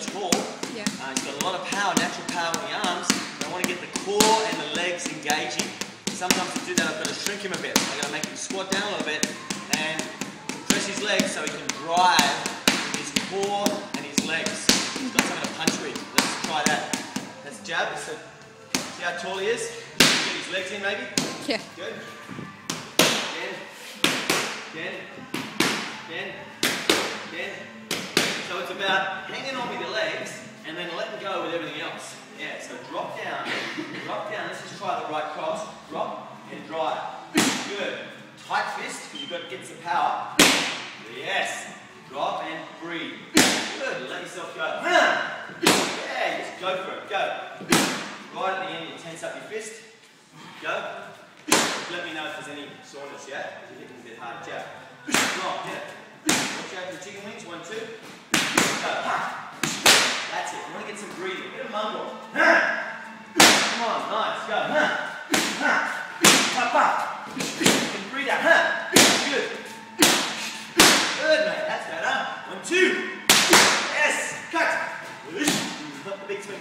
tall. Yeah. He's got a lot of power, natural power in the arms. I want to get the core and the legs engaging. Sometimes to do that, I've got to shrink him a bit. I've got to make him squat down a little bit and press his legs so he can drive with his core and his legs. He's got something to punch with. Let's try that. Let's jab. So, see how tall he is? Get his legs in maybe. Yeah. Good. Again. So it's about hanging on with your legs and then letting go with everything else. Yeah, so drop down. Let's just try the right cross. Drop and drive. Good. Tight fist, because you've got to get some power. Yes. Drop and breathe. Good. Let yourself go. Yeah, just go for it. Go. Right at the end, you tense up your fist. Go. Let me know if there's any soreness, yeah? If you're hitting a bit hard, jab. Drop, hit it. Watch out for the chicken wings. 1, 2. Go. That's it. I want to get some breathing. Get a mumble. Come on, nice. Go. Up. You can breathe out. Good. Good, mate. That's better. 1, 2. Yes. Cut. Not the big swing.